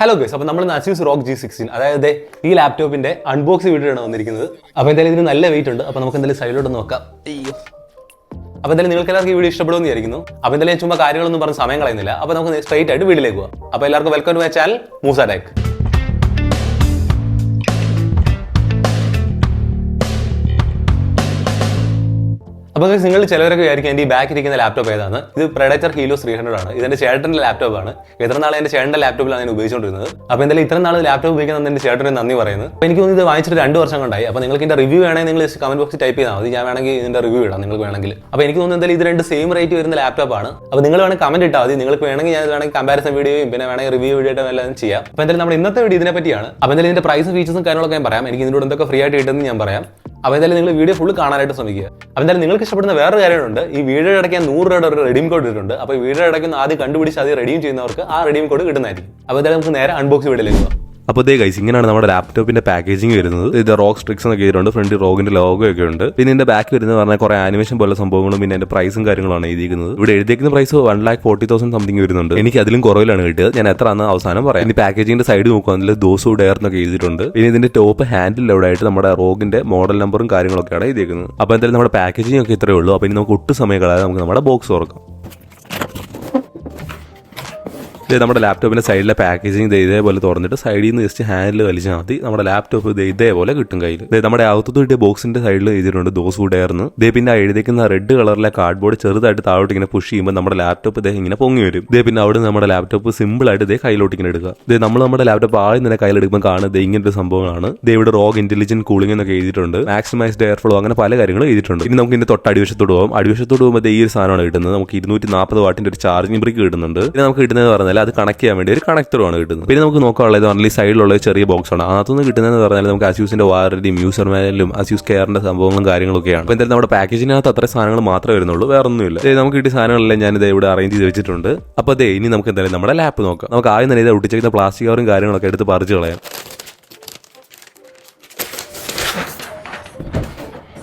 Hello guys, അപ്പോൾ നമ്മൾ ASUS ROG G16 അതായത് ഈ ലാപ്ടോപ്പിന്റെ അൺബോക്സിംഗ് വീഡിയോ ആണ് വന്നിരിക്കുന്നത്. അപ്പോൾ എന്തായാലും ഇതിന് നല്ല വെയിറ്റ് ഉണ്ട്. അപ്പോൾ നമുക്ക് എന്തായാലും സൈഡിലോട്ട് നോക്കാം. അപ്പോൾ എന്തായാലും നിങ്ങൾക്ക് എല്ലാവർക്കും ഈ വീഡിയോ ഇഷ്ടപ്പെടുമെന്ന് വിചാരിക്കുന്നു. അപ്പോൾ എന്തായാലും ചുമ്മാ കാര്യങ്ങളൊന്നും പറഞ്ഞ് സമയം കളയുന്നില്ല. അപ്പോൾ നമുക്ക് സ്ട്രൈറ്റ് ആയിട്ട് വീഡിയോയിലേക്ക് പോകാം. അപ്പോൾ എല്ലാവർക്കും welcome to my channel Moosa tech. അപ്പോൾ നിങ്ങൾ ചിലവരൊക്കെ വിചാരിക്കും എൻ്റെ ഈ ബാക്ക് ഇരിക്കുന്ന ലാപ്ടോപ്പ് ഏതാണ്. ഇത് Predator Helios 300 ആണ്. ഇതെന്റെ ചേട്ടൻ്റെ ലാപ്ടോപ്പാണ്. എത്ര നാളെ എൻ്റെ ചേട്ടൻ്റെ ലാപ്ടോപ്പിലാണ് ഞാൻ ഉപയോഗിച്ചുകൊണ്ടിരുന്നത്. അപ്പോൾ എന്തായാലും ഇത്ര നാൾ ലാപ്ടോപ്പ് ഉപയോഗിക്കുന്ന എൻ്റെ ചേട്ടന് നന്ദി പറയുന്നത്. അപ്പോൾ എനിക്ക് തോന്നുന്നു ഇത് വാങ്ങിച്ചിട്ട് 2 വർഷം കൊണ്ടായി. അപ്പോൾ നിങ്ങൾക്ക് ഇതിന്റെ റിവ്യൂ വേണമെങ്കിൽ നിങ്ങൾ കമന്റ് ബോക്സിൽ ടൈപ്പ് ചെയ്താൽ മതി. ഞാൻ വേണമെങ്കിൽ ഇതിന്റെ റിവ്യൂ ഇടാം നിങ്ങൾക്ക് വേണമെങ്കിൽ. അപ്പോൾ എനിക്ക് തോന്നുന്നു എന്തായാലും ഇത് രണ്ട് സെയിം റേറ്റ് വരുന്ന ലാപ്ടോപ്പാണ്. അപ്പോൾ നിങ്ങൾ വേണമെങ്കിൽ കമന്റ് ഇട്ടാൽ മതി. നിങ്ങൾക്ക് വേണമെങ്കിൽ ഞാൻ വേണമെങ്കിൽ കമ്പാരിസൺ വീഡിയോയും പിന്നെ വേണമെങ്കിൽ റിവ്യൂ വീഡിയോ ആയിട്ട് എല്ലാം ചെയ്യാം. അപ്പോൾ എന്തായാലും നമ്മുടെ ഇന്നത്തെ വീഡിയോ ഇതിനെ പറ്റിയാണ്. അപ്പോൾ എന്തായാലും ഇതിന്റെ പ്രൈസ് ഫീച്ചേഴ്സും കാര്യങ്ങളൊക്കെ ഞാൻ പറയാം. എനിക്ക് ഇതിനോട് എന്തൊക്കെ ഫ്രീ ആയിട്ട് കിട്ടുമെന്ന് ഞാൻ പറയാം. അപ്പോൾ എന്തായാലും നിങ്ങൾ വീഡിയോ ഫുൾ കാണാനായിട്ട് ശ്രമിക്കുക. അപ്പോൾ എന്തായാലും നിങ്ങൾക്ക് ഇഷ്ടപ്പെടുന്ന വേറെ കാര്യമുണ്ട്. ഈ വീഡിയോ ഇടയ്ക്ക് 100 രൂപയുടെ ഒരു റെഡീം കോഡ് ഇട്ടിട്ടുണ്ട്. അപ്പോൾ ഈ വീഡിയോ ഇടയ്ക്ക് ആദ്യം കണ്ടുപിടിച്ച് അത് റെഡീം ചെയ്യുന്നവർക്ക് ആ റെഡീം കോഡ് കിട്ടുന്നതായിരിക്കും. അപ്പോൾ എന്തായാലും നമുക്ക് നേരെ അൺബോക്സ് വീഡിയോയിലേക്ക് പോകാം. അപ്പോൾ ഗൈസ്, ഇങ്ങനെയാണ് നമ്മുടെ ലാപ്ടോപ്പിന്റെ പാക്കേജിങ് വരുന്നത്. ഇത് ROG Strix എന്നൊക്കെ ചെയ്തിട്ടുണ്ട്. ഫ്രണ്ട് ROGന്റെ ലോഗോ ഒക്കെ ഉണ്ട്. പിന്നെ ഇതിന്റെ ബാക്ക് വരുന്നത് പറഞ്ഞാൽ കുറെ ആനിമേഷൻ പോലെ സംഭവങ്ങളും പിന്നെ അതിന്റെ പ്രൈസും കാര്യങ്ങളാണ് എഴുതിയിരിക്കുന്നത്. ഇവിടെ എഴുതിയിരിക്കുന്ന പ്രൈസ് 1,40,000 സംതിങ് വരുന്നുണ്ട്. എനിക്ക് അതിലും കുറവിലാണ് കിട്ടിയത്. ഞാൻ എത്ര ആണെന്ന് അവസാനം പറയാം. ഇനി പാക്കേജിന്റെ സൈഡ് നോക്കുകയാണെങ്കിൽ ദോസ് ഡെയർ എന്നൊക്കെ എഴുതിയിട്ടുണ്ട്. പിന്നെ ഇതിന്റെ ടോപ്പ് ഹാൻഡിൽ അവിടെ ആയിട്ട് നമ്മുടെ ROGന്റെ മോഡൽ നമ്പറും കാര്യങ്ങളൊക്കെയാണ് എഴുതിയിരിക്കുന്നത്. അപ്പോൾ എന്തായാലും നമ്മുടെ പാക്കേജിംഗ് ഒക്കെ ഇത്രയേ ഉള്ളൂ. അപ്പോൾ ഇനി നമുക്ക് ഒട്ടും സമയം കളയാതെ നമുക്ക് നമ്മുടെ ബോക്സ് തുറക്കാം. നമ്മുടെ ലാപ്ടോപ്പിന്റെ സൈഡിലെ പാക്കേജിങ് ഇതേപോലെ തുറന്നിട്ട് സൈഡിൽ നിന്ന് ജസ്റ്റ് ഹാൻഡിൽ വലിച്ചാൽ മതി. നമ്മുടെ ലാപ്ടോപ്പ് ഇതേപോലെ കിട്ടും കയ്യിൽ. നമ്മുടെ അകത്തു കിട്ടിയ ബോക്സിന്റെ സൈഡിൽ എഴുതിയിട്ടുണ്ട് ദോസ് ഹു ഡെയർ എന്ന്. പിന്നെ എഴുതിക്കുന്ന റെഡ് കളറിലെ കാർഡ്ബോർഡ് ചെറുതായിട്ട് താഴോട്ട് ഇങ്ങനെ പുഷ് ചെയ്യുമ്പോൾ നമ്മുടെ ലാപ്ടോപ്പ് ഇങ്ങനെ പൊങ്ങി വരും. പിന്നെ അവിടെ നമ്മുടെ ലാപ്ടോപ്പ് സിമ്പിൾ ആയിട്ട് കയ്യിലോട്ട് ഇങ്ങനെ എടുക്കുക. നമ്മൾ നമ്മുടെ ലാപ്ടോപ്പ് ആദ്യം തന്നെ കയ്യിലെടുക്കുമ്പോൾ കാണുന്നത് ഇങ്ങനത്തെ സംഭവങ്ങളാണ്. ഇവിടെ ROG ഇന്റലിജന്റ് കൂളിംഗ് എന്നൊക്കെ എഴുതിയിട്ടുണ്ട്. മാക്സിമൈസ്ഡ് എയർ ഫ്ലോ അങ്ങനെ പല കാര്യങ്ങളും എഴുതിയിട്ടുണ്ട്. ഇനി നമുക്ക് ഇതിന്റെ തൊട്ട് അടിവശത്തോട് പോകും. അടിവശത്തോട് പോകുമ്പോൾ ഈ ഒരു സാധനമാണ് കിട്ടുന്നത്. നമുക്ക് 240 വാട്ടിന്റെ ഒരു ചാർജിംഗ് ബ്രിക്ക് കിട്ടുന്നുണ്ട്. പിന്നെ നമുക്ക് കിട്ടുന്നത് പറഞ്ഞാൽ അത് കണക്ട് ചെയ്യാൻ വേണ്ടി ഒരു കണക്ടറുമാണ് കിട്ടുന്നത്. പിന്നെ നമുക്ക് നോക്കാനുള്ളത് പറഞ്ഞാൽ സൈഡിലുള്ള ചെറിയ ബോക്സ് ആണ്. അതിനകത്തുനിന്ന് കിട്ടുന്നതെന്ന് പറഞ്ഞാൽ നമുക്ക് ASUSന്റെ വാറന്റിയും യൂസർ മാനുവലും ASUS കെയറിന്റെ സംഭവങ്ങളും കാര്യങ്ങളൊക്കെയാണ്. അപ്പോൾ എന്തായാലും നമ്മുടെ പാക്കേജിനകത്ത് അത്ര സാധനങ്ങൾ മാത്രമേ വരുന്നുള്ളൂ, വേറെ ഒന്നുമില്ല. നമുക്ക് കിട്ടിയ സാധനങ്ങളെല്ലാം ഞാനിത് ഇവിടെ അറേഞ്ച് ചെയ്ത് വെച്ചിട്ടുണ്ട്. അപ്പോൾ ഇനി നമുക്ക് എന്തായാലും നമ്മുടെ ലാപ്പ് നോക്കാം. നമുക്ക് ആദ്യം തന്നെ ഇത് ഒട്ടിച്ചിരിക്കുന്ന പ്ലാസ്റ്റിക് കവറും കാര്യങ്ങളൊക്കെ എടുത്ത് പറിച്ച് കളയാം.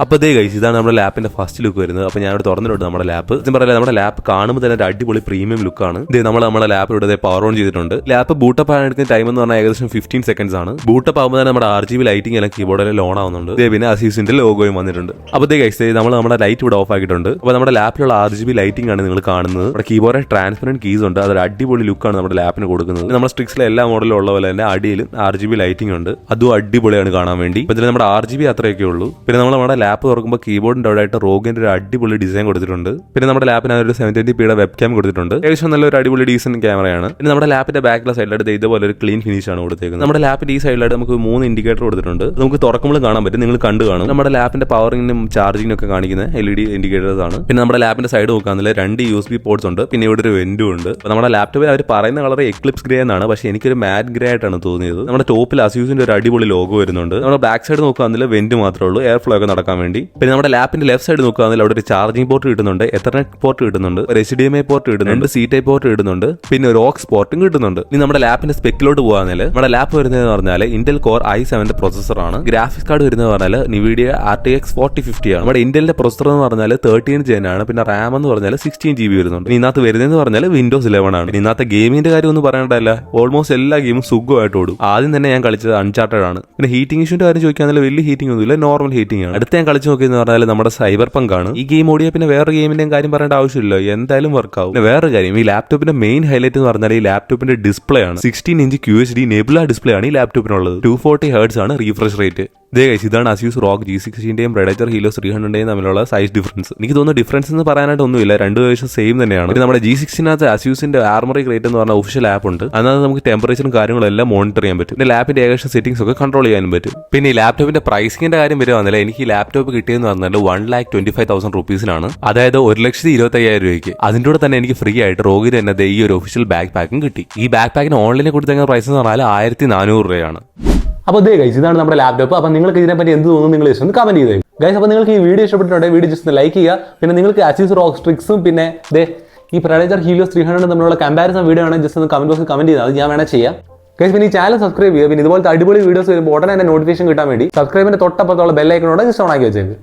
അപ്പോൾ ഗൈസ്, ഇതാണ് നമ്മുടെ ലാപ്പിന്റെ ഫസ്റ്റ് ലുക്ക് വരുന്നത്. അപ്പോൾ ഞാനിവിടെ തുറന്നിട്ടുണ്ട് നമ്മുടെ ലാപ്പ്. പറയാം, നമ്മുടെ ലാപ്പ് കാണുമ്പോൾ തന്നെ ഒരു അടിപൊളി പ്രീമിയം ലുക്കാണ്. നമ്മുടെ ലാപ്പ് ഇവിടെ പവർ ഓൺ ചെയ്തിട്ടുണ്ട്. ലാപ്പ് ബൂട്ടപ്പ് ആകാൻ എടുക്കുന്ന ടൈം എന്ന് പറഞ്ഞാൽ ഏകദേശം 15 സെക്കൻഡ്സ് ആണ്. ബൂട്ടപ്പ് ആകുമ്പോൾ തന്നെ നമ്മുടെ RGB ലൈറ്റിംഗ് എല്ലാം കീബോർഡിൽ ഓൺ ആവുന്നുണ്ട്. പിന്നെ ASUSന്റെ ലോഗോയും വന്നിട്ടുണ്ട്. അപ്പോൾ ഗൈസ്, നമ്മുടെ ലൈറ്റ് ഇവിടെ ഓഫ് ആക്കിയിട്ടുണ്ട്. അപ്പോൾ നമ്മുടെ ലാപ്പിലുള്ള RGB ലൈറ്റിംഗ് ആണ് നിങ്ങൾ കാണുന്നത്. നമ്മുടെ കീബോർഡിൽ ട്രാൻസ്പെറന്റ് കീസ് ഉണ്ട്. അതൊരു അടിപൊളി ലുക്കാണ് നമ്മുടെ ലാപ്പിന് കൊടുക്കുന്നത്. നമ്മുടെ സ്ട്രിക്സിലെ എല്ലാ മോഡലും ഉള്ള പോലെ തന്നെ അടിയിലും RGB ലൈറ്റിംഗ് ഉണ്ട്. അതും അടിപൊളിയാണ് കാണാൻ വേണ്ടി. അപ്പോൾ നമ്മുടെ RGB അത്രയൊക്കെ ഉള്ളൂ. പിന്നെ നമ്മുടെ ലാപ്പ് തുറക്കുമ്പോൾ കീബോർഡിന്റെ അവിടെ ആയിട്ട് ROGന്റെ ഒരു അടിപൊളി ഡിസൈൻ കൊടുത്തിട്ടുണ്ട്. പിന്നെ നമ്മുടെ ലാപ്പിന് ഒരു 720p വെബ് ക്യാം കൊടുത്തിട്ടുണ്ട്. ഏകദേശം നല്ലൊരു അടിപൊളി ഡീസന്റ് ക്യാമറയാണ്. പിന്നെ നമ്മുടെ ലാപ്പിന്റെ ബാക്കിലെ സൈഡിലായിട്ട് ഇതുപോലെ ഒരു ക്ലീൻ ഫിനിഷ് ആണ് കൊടുത്തേക്കുന്നത്. നമ്മുടെ ലാപ്പിന്റെ ഈ സൈഡിലായിട്ട് നമുക്ക് 3 ഇൻഡിക്കേറ്റർ കൊടുത്തിട്ടുണ്ട്. നമുക്ക് തുറക്കുമ്പോൾ കാണാൻ പറ്റും, നിങ്ങൾ കണ്ടു കാണും. നമ്മുടെ ലാപ്പിന്റെ പവറിനും ചാർജിങ്ങിനും ഒക്കെ കാണിക്കുന്ന LED ഇൻഡിക്കേറ്റേഴ്സ് ആണ്. പിന്നെ നമ്മുടെ ലാപ്പിന്റെ സൈഡ് നോക്കുകയാണെങ്കിൽ 2 USB പോർട്സ് ഉണ്ട്. പിന്നെ ഇവിടെ ഒരു വെന്റും ഉണ്ട്. നമ്മുടെ ലാപ്ടോപ്പിൽ അവർ പറയുന്ന കളർ എക്ലിപ്സ് ഗ്രേ എന്നാണ്, പക്ഷേ എനിക്കൊരു മാറ്റ് ഗ്രേ ആയിട്ടാണ് തോന്നിയത്. നമ്മുടെ ടോപ്പിൽ ASUSന്റെ ഒരു അടിപൊളി ലോഗോ വരുന്നുണ്ട്. നമ്മുടെ ബാക്ക് സൈഡ് നോക്കുകയാണെങ്കിൽ വെന്റ് മാത്രമേ ഉള്ളൂ, എയർ ഫ്ലോ ഒക്കെ നടക്കാൻ വേണ്ടി. പിന്നെ നമ്മുടെ ലാപ്പിന്റെ ലെഫ്റ്റ് സൈഡ് നോക്കുകയാണെങ്കിൽ അവിടെ ഒരു ചാർജിംഗ് പോർട്ട് കിട്ടുന്നുണ്ട്, എത്തർനെറ്റ് പോർട്ട് കിട്ടുന്നുണ്ട്, ഒരു HDMI പോർട്ട് കിട്ടുന്നുണ്ട്, C ടൈപ്പ് പോർട്ട് കിട്ടുന്നുണ്ട്, പിന്നെ ഒരു OX പോർട്ടും കിട്ടുന്നുണ്ട്. ഇനി നമ്മുടെ ലാപ്പിന്റെ സ്പെക്കിലോട്ട് പോകുകയാണെങ്കിൽ നമ്മുടെ ലാപ്പ് വരുന്നതെന്ന് പറഞ്ഞാൽ ഇന്റൽ കോർ i7 പ്രോസസറാണ്. ഗ്രാഫിക്സ് കാർഡ് വരുന്നത് പറഞ്ഞാൽ NVIDIA RTX 4050 ആണ്. നമ്മുടെ ഇന്റലിന്റെ പ്രൊസസർ എന്ന് പറഞ്ഞാൽ 13 Gen ആണ്. പിന്നെ റാം എന്ന് പറഞ്ഞാൽ 16 GB വരുന്നുണ്ട്. ഇതിനകത്ത് വരുന്നതെന്ന് പറഞ്ഞാൽ Windows 11 ആണ്. ഇതിനകത്ത് ഗെയിമിന്റെ കാര്യം ഒന്നും പറയേണ്ടല്ല, ഓൾമോസ്റ്റ് എല്ലാ ഗെയിമും സുഖമായിട്ട് ഓടും. ആദ്യം തന്നെ ഞാൻ കളിച്ചത് അൺചാർട്ടഡ് ആണ്. പിന്നെ ഹീറ്റിംഗ് ഇഷ്യൂന്റെ കാര്യം ചോദിക്കുകയാണെങ്കിൽ വലിയ ഹീറ്റിംഗ് ഒന്നുമില്ല, നോർമൽ ഹീറ്റിംഗ് ആണ്. അടുത്ത് ഞാൻ കളിച്ചു നോക്കിയെന്ന് പറഞ്ഞാൽ നമ്മുടെ സൈബർപങ്ക് ആണ്. ഈ ഗെയിം ഓടിയാൽ പിന്നെ വേറെ ഗെയിമിന്റെയും കാര്യം പറയേണ്ട ആവശ്യമില്ല, എന്തായാലും വർക്ക് ആവും. പിന്നെ വേറെ കാര്യം, ഈ ലാപ്ടോപ്പിന്റെ മെയിൻ ഹൈലൈറ്റ് എന്ന് പറഞ്ഞാൽ ഈ ലാപ്ടോപ്പിന്റെ ഡിസ്പ്ലേ ആണ്. 16 ഇഞ്ച് QHD നെബുല ഡിസ്പ്ലേ ആണ് ഈ ലാപ്ടോപ്പിനുള്ളത്. 240 Hz ആണ് റീഫ്രഷ് റേറ്റ്. ഇതാണ് ASUS ROG G16ന്റെയും Predator Helios 300ന്റെയും തമ്മിലുള്ള സൈസ് ഡിഫറൻസ്. എനിക്ക് തോന്നുന്നു ഡിഫറൻസ് എന്ന് പറയാനായിട്ട് ഒന്നുമില്ല, രണ്ടു ഏകദേശം സെയിം തന്നെയാണ്. നമ്മുടെ G16നകത്ത് ASUSന്റെ ആർമറി ക്രേറ്റ് എന്ന് പറഞ്ഞ ഒഫീഷ്യൽ ആപ്പ് ഉണ്ട്. അതിനകത്ത് നമുക്ക് ടെമ്പറേച്ചറും കാര്യങ്ങളും എല്ലാം മോണിറ്റർ ചെയ്യാൻ പറ്റും. പിന്നെ ലാപ്പിന്റെ ഏകദേശം സെറ്റിംഗ്സ് ഒക്കെ കൺട്രോൾ ചെയ്യാനും പറ്റും. പിന്നെ ഈ ലാപ്ടോപ്പിന്റെ പ്രൈസിംഗിന്റെ കാര്യം വരുവാണെങ്കിൽ എനിക്ക് ഈ ലാപ്ടോപ്പ് കിട്ടിയെന്ന് പറഞ്ഞാൽ 1,25,000 റുപ്പീസിനാണ്. അതായത് 1,25,000 രൂപയ്ക്ക്. അതിൻ്റെ കൂടെ തന്നെ എനിക്ക് ഫ്രീ ആയിട്ട് ROGന്റെ തന്നെ ഈ ഒരു ഒഫീഷ്യൽ ബാക്ക് പാക്കും കിട്ടി. ഈ ബാക്ക് പാക്കിന് ഓൺലൈനിൽ കൊടുത്തേക്കുന്ന പ്രൈസ് എന്ന് പറഞ്ഞാൽ 1,400 രൂപയാണ്. അപ്പോൾ ഗൈസ്, ഇതാണ് നമ്മുടെ ലാപ്ടോപ്പ്. അപ്പോൾ നിങ്ങൾക്ക് ഇതിനെപ്പറ്റി എന്ത് തോന്നുന്നു നിങ്ങൾ ജസ്റ്റ് ഒന്ന് കമന്റ് ചെയ്തേ ഗൈസ്. അപ്പോൾ നിങ്ങൾക്ക് ഈ വീഡിയോ ഇഷ്ടപ്പെട്ടിട്ടുണ്ടെങ്കിൽ വീഡിയോ ജസ്റ്റ് ലൈക്ക് ചെയ്യുക. പിന്നെ നിങ്ങൾക്ക് ASUS ROG Strixും പിന്നെ ഈ Predator Helios 300 തമ്മിലുള്ള കമ്പാരിസൺ വീഡിയോ ആണ് ജസ്റ്റ് ഒന്ന് കമന്റ് ബോക്സിൽ കമന്റ് ചെയ്താൽ ഞാൻ വേണേൽ ചെയ്യാം ഗൈസ്. പിന്നെ ഈ ചാനൽ സബ്സ്ക്രൈബ് ചെയ്യുക. പിന്നെ ഇതുപോലത്തെ അടിപൊളി വീഡിയോസ് വരുമ്പോൾ ഉടനെ തന്നെ നോട്ടിഫിക്കേഷൻ കിട്ടാൻ വേണ്ടി സബ്സ്ക്രൈബിന്റെ തൊട്ടപ്പുറത്തുള്ള ബെൽ ഐക്കണോടെ ജസ്റ്റ് ഓൺ ആക്കി വെച്ചേക്ക്.